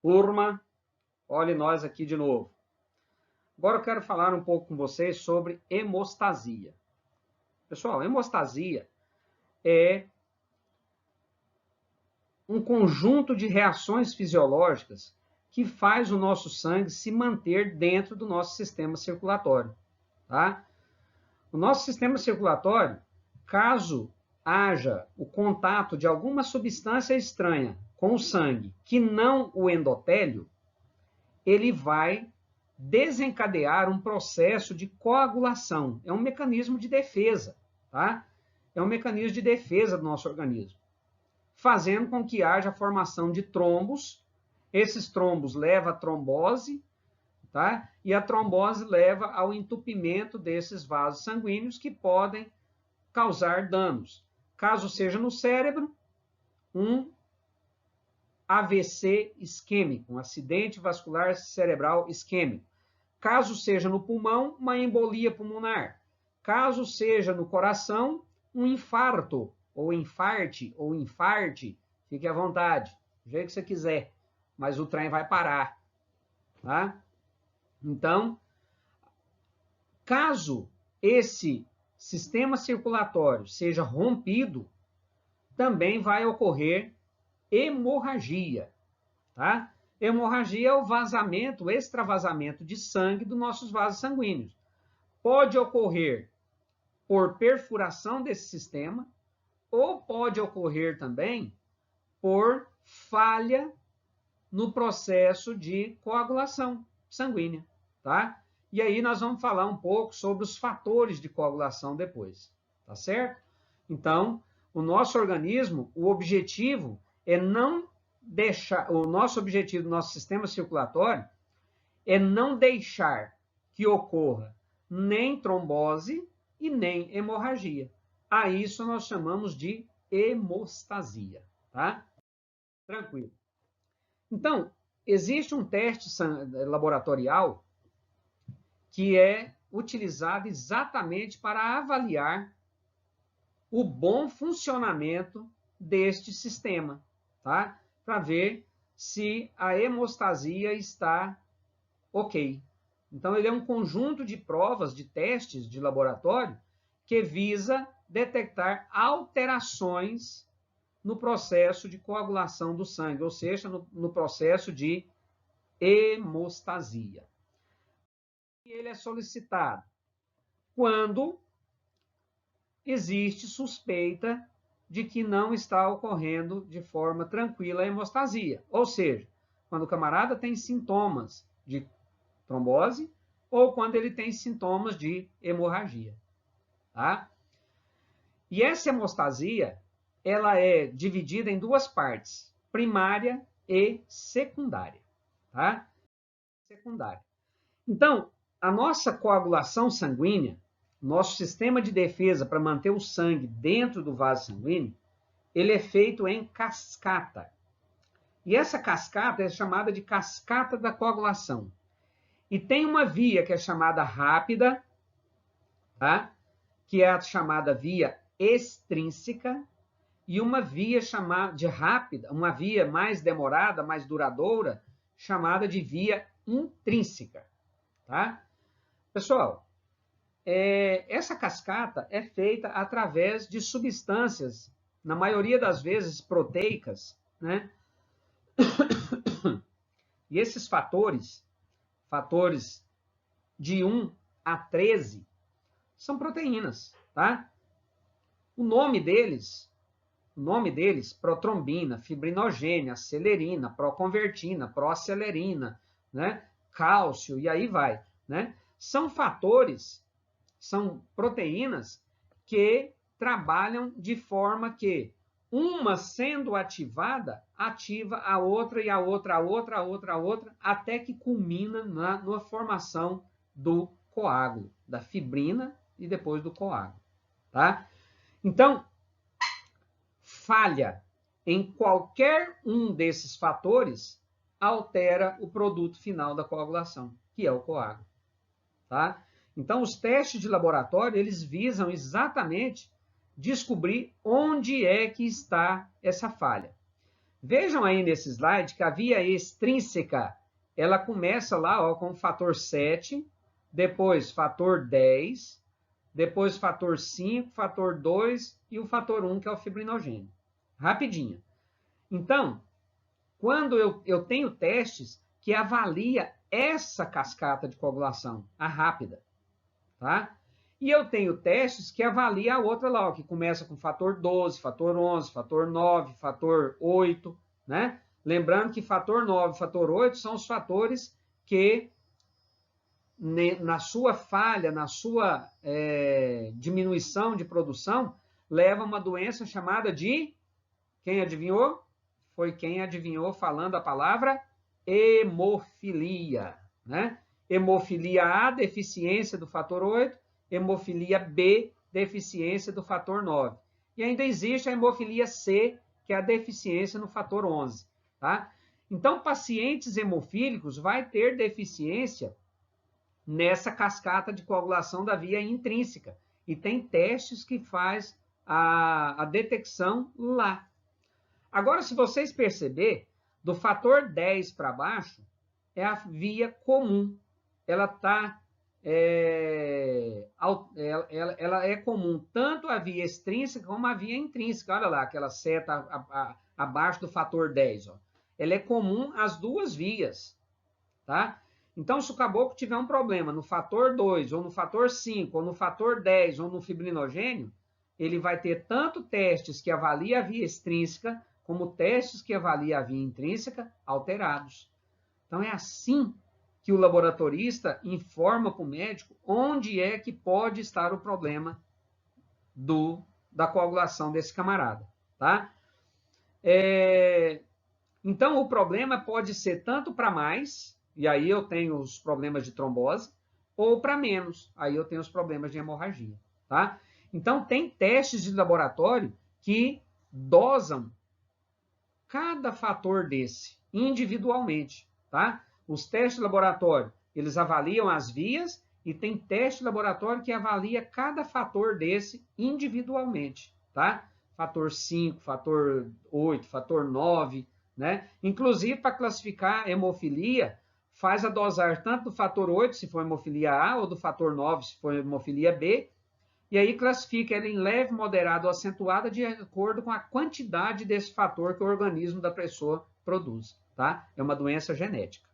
Turma, olhe nós aqui de novo. Agora eu quero falar um pouco com vocês sobre hemostasia. Pessoal, hemostasia é um conjunto de reações fisiológicas que faz o nosso sangue se manter dentro do nosso sistema circulatório, tá? O nosso sistema circulatório, caso haja o contato de alguma substância estranha com o sangue, que não o endotélio, ele vai desencadear um processo de coagulação. É um mecanismo de defesa, tá? É um mecanismo de defesa do nosso organismo, fazendo com que haja a formação de trombos. Esses trombos levam à trombose, tá? E a trombose leva ao entupimento desses vasos sanguíneos que podem causar danos. Caso seja no cérebro, um AVC isquêmico, um acidente vascular cerebral isquêmico. Caso seja no pulmão, uma embolia pulmonar. Caso seja no coração, um infarto, ou infarte, ou infarte, fique à vontade, do jeito que você quiser, mas o trem vai parar, tá? Então, caso esse sistema circulatório seja rompido, também vai ocorrer hemorragia, tá? Hemorragia é o vazamento, o extravasamento de sangue dos nossos vasos sanguíneos. Pode ocorrer por perfuração desse sistema, ou pode ocorrer também por falha no processo de coagulação sanguínea, tá? E aí nós vamos falar um pouco sobre os fatores de coagulação depois, tá certo? Então, o nosso organismo, o objetivo é não deixar, o nosso objetivo do nosso sistema circulatório é não deixar que ocorra nem trombose e nem hemorragia. A isso nós chamamos de hemostasia, tá? Tranquilo. Então, existe um teste laboratorial que é utilizado exatamente para avaliar o bom funcionamento deste sistema, tá? Para ver se a hemostasia está ok. Então, ele é um conjunto de provas, de testes de laboratório, que visa detectar alterações no processo de coagulação do sangue, ou seja, no processo de hemostasia. E ele é solicitado quando existe suspeita de que não está ocorrendo de forma tranquila a hemostasia, ou seja, quando o camarada tem sintomas de trombose ou quando ele tem sintomas de hemorragia, tá? E essa hemostasia, ela é dividida em duas partes, primária e secundária, tá? Secundária. Então, a nossa coagulação sanguínea, nosso sistema de defesa para manter o sangue dentro do vaso sanguíneo, ele é feito em cascata. E essa cascata é chamada de cascata da coagulação. E tem uma via que é chamada rápida, tá? Que é a chamada via extrínseca, e uma via chamada de rápida, uma via mais demorada, mais duradoura, chamada de via intrínseca, tá? Pessoal, essa cascata é feita através de substâncias, na maioria das vezes proteicas, né? E esses fatores de 1 a 13, são proteínas, tá? O nome deles, protrombina, fibrinogênia, celerina, proconvertina, proacelerina, né? Cálcio, e aí vai, né? São fatores, são proteínas que trabalham de forma que uma sendo ativada, ativa a outra e a outra, a outra, a outra, a outra, até que culmina na formação do coágulo, da fibrina e depois do coágulo, tá? Então, falha em qualquer um desses fatores altera o produto final da coagulação, que é o coágulo, tá? Então, os testes de laboratório, eles visam exatamente descobrir onde é que está essa falha. Vejam aí nesse slide que a via extrínseca, ela começa lá, ó, com o fator 7, depois fator 10, depois fator 5, fator 2 e o fator 1, que é o fibrinogênio. Rapidinho. Então, quando eu tenho testes que avalia essa cascata de coagulação, a rápida, tá? E eu tenho testes que avalia a outra lá, ó, que começa com fator 12, fator 11, fator 9, fator 8, né? Lembrando que fator 9 e fator 8 são os fatores que, na sua falha, na sua diminuição de produção, leva a uma doença chamada de, quem adivinhou? Foi quem adivinhou falando a palavra hemofilia, né? Hemofilia A, deficiência do fator 8, hemofilia B, deficiência do fator 9. E ainda existe a hemofilia C, que é a deficiência no fator 11, tá? Então, pacientes hemofílicos vai ter deficiência nessa cascata de coagulação da via intrínseca. E tem testes que faz a detecção lá. Agora, se vocês perceberem, do fator 10 para baixo, é a via comum. Ela tá, ela é comum tanto a via extrínseca como a via intrínseca. Olha lá, aquela seta abaixo do fator 10. Ó. Ela é comum às duas vias. Tá? Então, se o caboclo tiver um problema no fator 2, ou no fator 5, ou no fator 10, ou no fibrinogênio, ele vai ter tanto testes que avaliam a via extrínseca, como testes que avaliam a via intrínseca alterados. Então, é assim que o laboratorista informa para o médico onde é que pode estar o problema da coagulação desse camarada. Tá? Então, o problema pode ser tanto para mais, e aí eu tenho os problemas de trombose, ou para menos, aí eu tenho os problemas de hemorragia. Tá? Então, tem testes de laboratório que dosam cada fator desse individualmente, tá? Os testes de laboratório, eles avaliam as vias e tem teste de laboratório que avalia cada fator desse individualmente, tá? Fator 5, fator 8, fator 9, né? Inclusive, para classificar hemofilia, faz a dosagem tanto do fator 8, se for hemofilia A, ou do fator 9, se for hemofilia B, e aí classifica ela em leve, moderada ou acentuada de acordo com a quantidade desse fator que o organismo da pessoa produz, tá? É uma doença genética.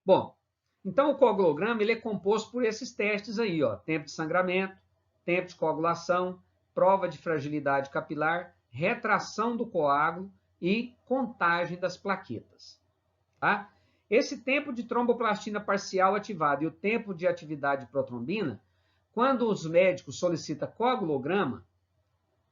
Bom, então o coagulograma ele é composto por esses testes aí, ó, tempo de sangramento, tempo de coagulação, prova de fragilidade capilar, retração do coágulo e contagem das plaquetas, tá? Esse tempo de tromboplastina parcial ativada e o tempo de atividade de protrombina, quando os médicos solicitam coagulograma,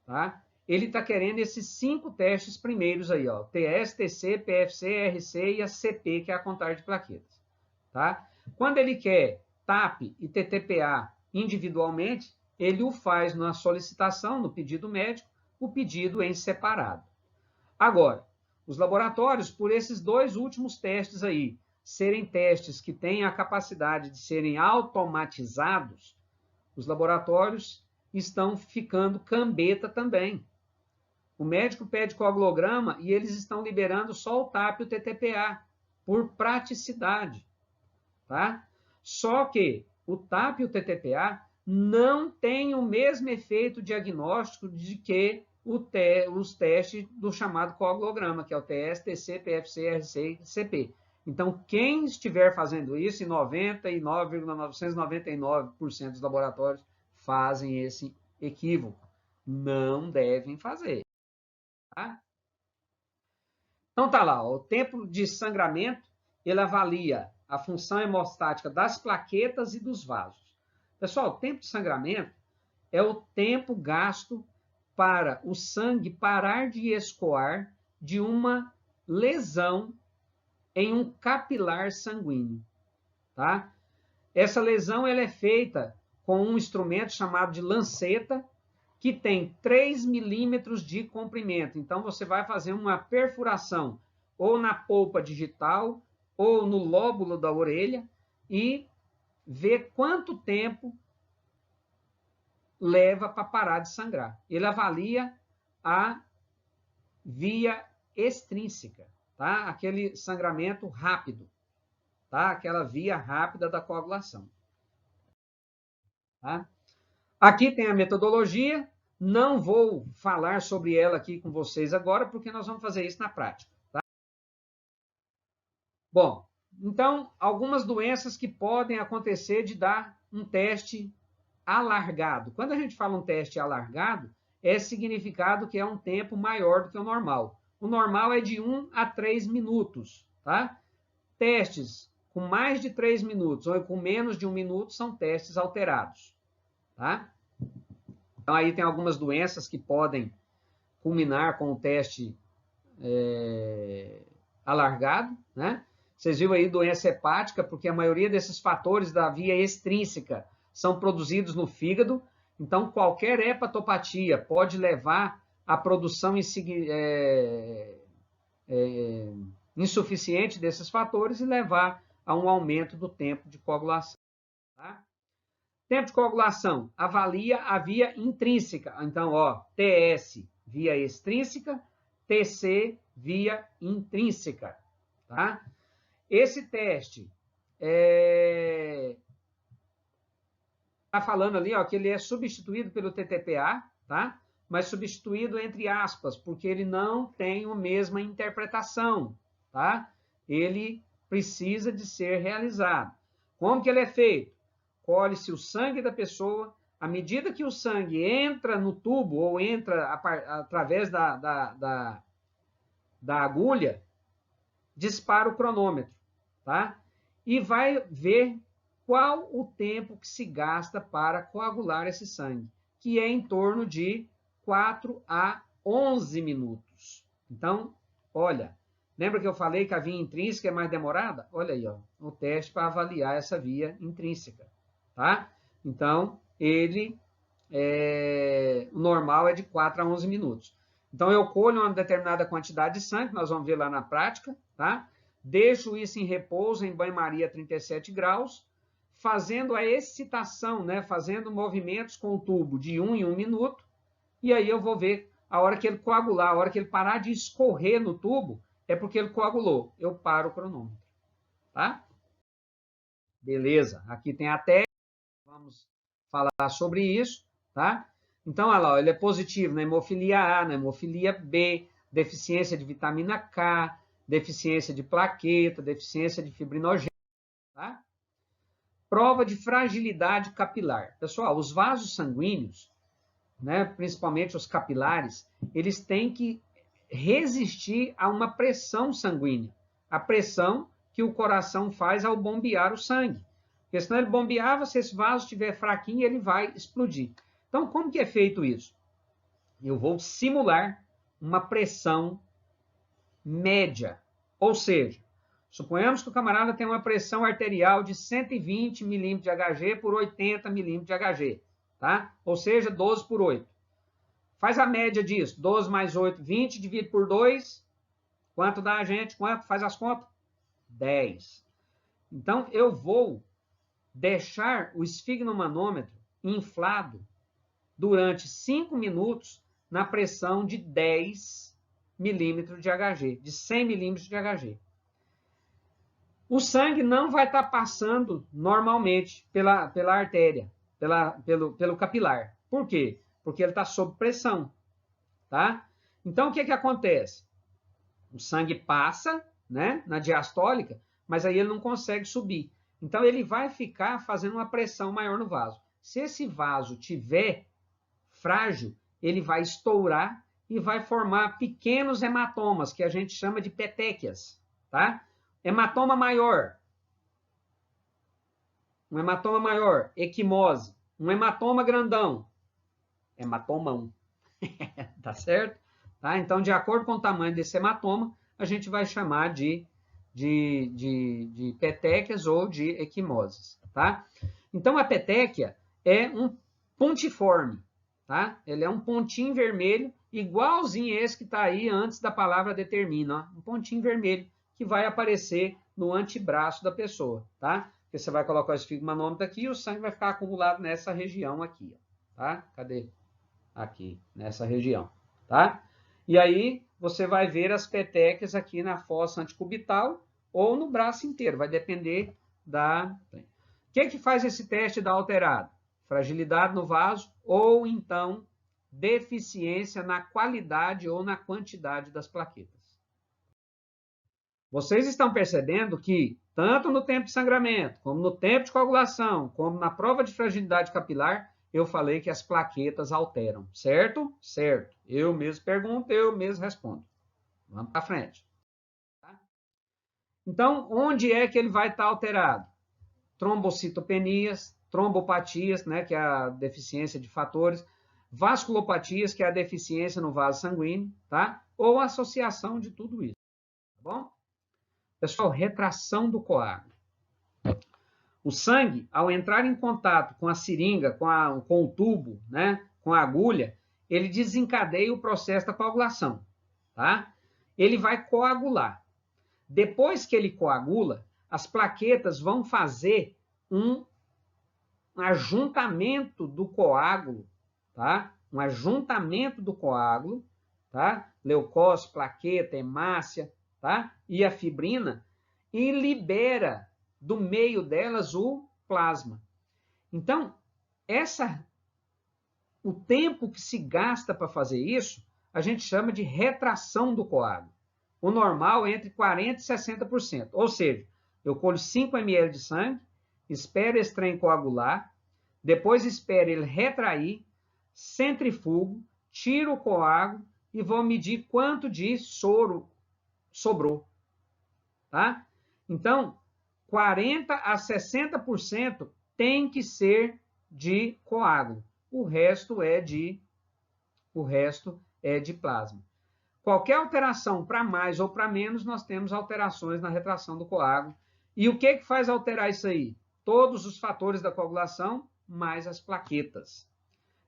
tá? Ele está querendo esses 5 testes primeiros aí, ó, TS, TC, PFC, RC e a CP, que é a contagem de plaquetas, tá? Quando ele quer TAP e TTPA individualmente, ele o faz na solicitação, no pedido médico, o pedido em separado. Agora, os laboratórios, por esses 2 últimos testes aí, serem testes que têm a capacidade de serem automatizados, os laboratórios estão ficando cambeta também. O médico pede coagulograma e eles estão liberando só o TAP e o TTPA, por praticidade. Tá? Só que o TAP e o TTPA não têm o mesmo efeito diagnóstico de que os testes do chamado coagulograma, que é o TS, TC, PFC, RC e CP. Então, quem estiver fazendo isso, em 99,999% dos laboratórios fazem esse equívoco. Não devem fazer. Tá? Então, tá lá, ó, o tempo de sangramento, ele avalia a função hemostática das plaquetas e dos vasos. Pessoal, o tempo de sangramento é o tempo gasto para o sangue parar de escoar de uma lesão em um capilar sanguíneo, tá? Essa lesão ela é feita com um instrumento chamado de lanceta, que tem 3 milímetros de comprimento. Então, você vai fazer uma perfuração ou na polpa digital ou no lóbulo da orelha e ver quanto tempo leva para parar de sangrar. Ele avalia a via extrínseca, tá? Aquele sangramento rápido, tá? Aquela via rápida da coagulação, tá? Aqui tem a metodologia, não vou falar sobre ela aqui com vocês agora, porque nós vamos fazer isso na prática, tá? Bom, então, algumas doenças que podem acontecer de dar um teste alargado. Quando a gente fala um teste alargado, é significado que é um tempo maior do que o normal. O normal é de 1 a 3 minutos, tá? Testes com mais de 3 minutos ou com menos de 1 minuto são testes alterados, tá? Então, aí tem algumas doenças que podem culminar com o teste alargado, né? Vocês viram aí doença hepática, porque a maioria desses fatores da via extrínseca são produzidos no fígado. Então, qualquer hepatopatia pode levar à produção insuficiente desses fatores e levar a um aumento do tempo de coagulação. Tá? Tempo de coagulação, avalia a via intrínseca. Então, ó, TS, via extrínseca, TC, via intrínseca. Tá? Esse teste está falando ali, ó, que ele é substituído pelo TTPA, tá? Mas substituído entre aspas, porque ele não tem a mesma interpretação, tá? Ele precisa de ser realizado. Como que ele é feito? Colhe-se o sangue da pessoa, à medida que o sangue entra no tubo ou entra através da agulha, dispara o cronômetro, tá? E vai ver qual o tempo que se gasta para coagular esse sangue, que é em torno de 4 a 11 minutos. Então, olha, lembra que eu falei que a via intrínseca é mais demorada? Olha aí, ó, o teste para avaliar essa via intrínseca, tá? Então, o normal é de 4 a 11 minutos. Então, eu colho uma determinada quantidade de sangue, nós vamos ver lá na prática, tá? Deixo isso em repouso, em banho-maria a 37 graus, fazendo a excitação, né? Fazendo movimentos com o tubo de 1 em 1 minuto, e aí eu vou ver a hora que ele coagular, a hora que ele parar de escorrer no tubo, é porque ele coagulou. Eu paro o cronômetro, tá? Beleza, aqui tem a técnica, vamos falar sobre isso, tá? Então, olha lá, ele é positivo na hemofilia A, na hemofilia B, deficiência de vitamina K, deficiência de plaqueta, deficiência de fibrinogênio, tá? Prova de fragilidade capilar. Pessoal, os vasos sanguíneos, né, principalmente os capilares, eles têm que resistir a uma pressão sanguínea, a pressão que o coração faz ao bombear o sangue. Porque senão ele bombeava, se esse vaso estiver fraquinho, ele vai explodir. Então, como que é feito isso? Eu vou simular uma pressão média. Ou seja, suponhamos que o camarada tem uma pressão arterial de 120 milímetros de Hg por 80 milímetros de Hg. Tá? Ou seja, 12 por 8. Faz a média disso. 12 mais 8, 20, divide por 2. Quanto dá, gente? Quanto? Faz as contas? 10. Então, eu vou deixar o esfigmomanômetro inflado durante 5 minutos na pressão de 10 milímetros de Hg, de 100 milímetros de Hg. O sangue não vai estar passando normalmente pela artéria, pelo capilar. Por quê? Porque ele está sob pressão, tá? Então, o que acontece? O sangue passa, né, na diastólica, mas aí ele não consegue subir. Então, ele vai ficar fazendo uma pressão maior no vaso. Se esse vaso tiver frágil, ele vai estourar e vai formar pequenos hematomas, que a gente chama de petequias, tá? Hematoma maior. Um hematoma maior, equimose. Um hematoma grandão, hematomão. Tá certo? Tá? Então, de acordo com o tamanho desse hematoma, a gente vai chamar de petequias ou de equimoses. Tá? Então, a petequia é um pontiforme. Tá? Ele é um pontinho vermelho, igualzinho esse que está aí antes da palavra determina. Ó? Um pontinho vermelho que vai aparecer no antebraço da pessoa. Tá? Porque você vai colocar o esfigmomanômetro aqui e o sangue vai ficar acumulado nessa região aqui. Ó. Tá? Cadê? Aqui, nessa região. Tá? E aí, você vai ver as petequias aqui na fossa anticubital ou no braço inteiro, vai depender da... O que faz esse teste dar alterado? Fragilidade no vaso ou então deficiência na qualidade ou na quantidade das plaquetas. Vocês estão percebendo que, tanto no tempo de sangramento, como no tempo de coagulação, como na prova de fragilidade capilar, eu falei que as plaquetas alteram, certo? Certo. Eu mesmo pergunto, eu mesmo respondo. Vamos para frente. Tá? Então, onde é que ele vai estar alterado? Trombocitopenias, trombopatias, né, que é a deficiência de fatores, vasculopatias, que é a deficiência no vaso sanguíneo, tá? Ou associação de tudo isso, tá bom? Pessoal, retração do coágulo. O sangue, ao entrar em contato com a seringa, com o tubo, né, com a agulha, ele desencadeia o processo da coagulação, tá? Ele vai coagular. Depois que ele coagula, as plaquetas vão fazer um ajuntamento do coágulo, tá? Um ajuntamento do coágulo, tá? Leucócito, plaqueta, hemácia, tá? E a fibrina, e libera do meio delas o plasma. Então, o tempo que se gasta para fazer isso, a gente chama de retração do coágulo. O normal é entre 40% e 60%. Ou seja, eu colho 5 ml de sangue, espero esse trem coagular, depois espero ele retrair, centrifugo, tiro o coágulo e vou medir quanto de soro sobrou. Tá? Então, 40% a 60% tem que ser de coágulo. O resto é de plasma. Qualquer alteração para mais ou para menos, nós temos alterações na retração do coágulo. E o que faz alterar isso aí? Todos os fatores da coagulação, mais as plaquetas.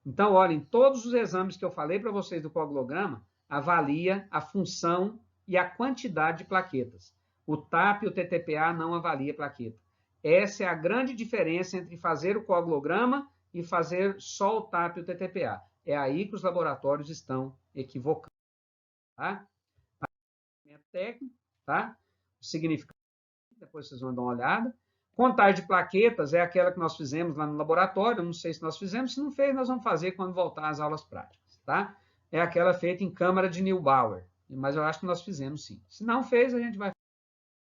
Então, olhem, todos os exames que eu falei para vocês do coagulograma, avalia a função e a quantidade de plaquetas. O TAP e o TTPA não avalia plaqueta. Essa é a grande diferença entre fazer o coagulograma e fazer só o TAP e o TTPA. É aí que os laboratórios estão equivocando. Tá? Técnico, tá? O significado, depois vocês vão dar uma olhada. Contagem de plaquetas é aquela que nós fizemos lá no laboratório, não sei se nós fizemos, se não fez, nós vamos fazer quando voltar às aulas práticas, tá? É aquela feita em câmara de Neubauer, mas eu acho que nós fizemos sim. Se não fez, a gente vai fazer,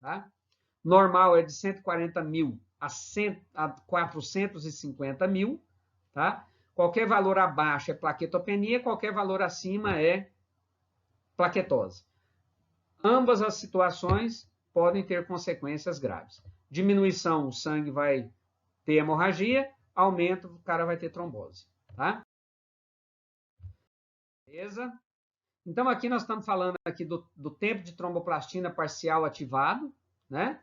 tá? Normal é de 140 mil a 450 mil, tá? Qualquer valor abaixo é plaquetopenia, qualquer valor acima é plaquetose. Ambas as situações podem ter consequências graves. Diminuição, o sangue vai ter hemorragia, aumento, o cara vai ter trombose, tá? Beleza? Então, aqui nós estamos falando aqui do tempo de tromboplastina parcial ativado, né?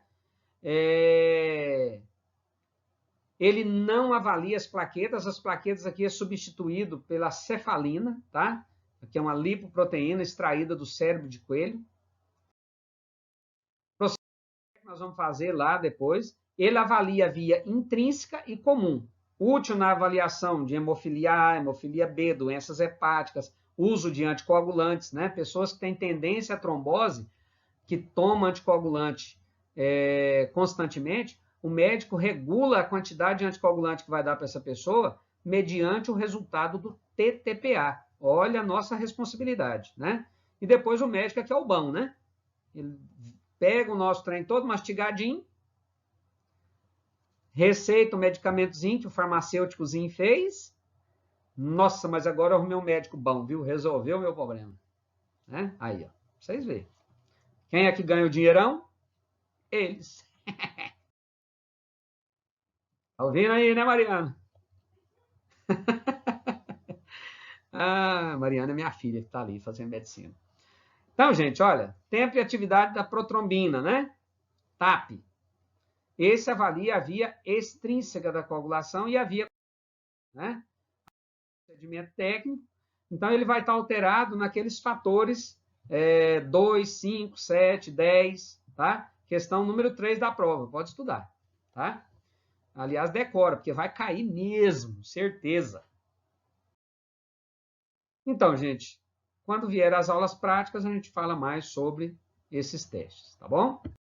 Ele não avalia as plaquetas aqui é substituído pela cefalina, tá? Aqui é uma lipoproteína extraída do cérebro de coelho. Nós vamos fazer lá depois, ele avalia a via intrínseca e comum, útil na avaliação de hemofilia A, hemofilia B, doenças hepáticas, uso de anticoagulantes, né? Pessoas que têm tendência à trombose, que tomam anticoagulante constantemente, o médico regula a quantidade de anticoagulante que vai dar para essa pessoa mediante o resultado do TTPA. Olha a nossa responsabilidade, né? E depois o médico aqui é o bom, né? Ele pega o nosso trem todo mastigadinho, receita o medicamentozinho que o farmacêuticozinho fez. Nossa, mas agora eu arrumei um médico bom, viu? Resolveu o meu problema. Né? Aí, ó, pra vocês verem. Quem é que ganha o dinheirão? Eles. Tá ouvindo aí, né, Mariana? Ah, Mariana é minha filha que tá ali fazendo medicina. Então, gente, olha, tempo e atividade da protrombina, né? TAP. Esse avalia a via extrínseca da coagulação e a via, né? Procedimento técnico. Então, ele vai estar alterado naqueles fatores 2, 5, 7, 10, tá? Questão número 3 da prova, pode estudar, tá? Aliás, decora, porque vai cair mesmo, certeza. Então, gente, Quando vier as aulas práticas, a gente fala mais sobre esses testes, tá bom?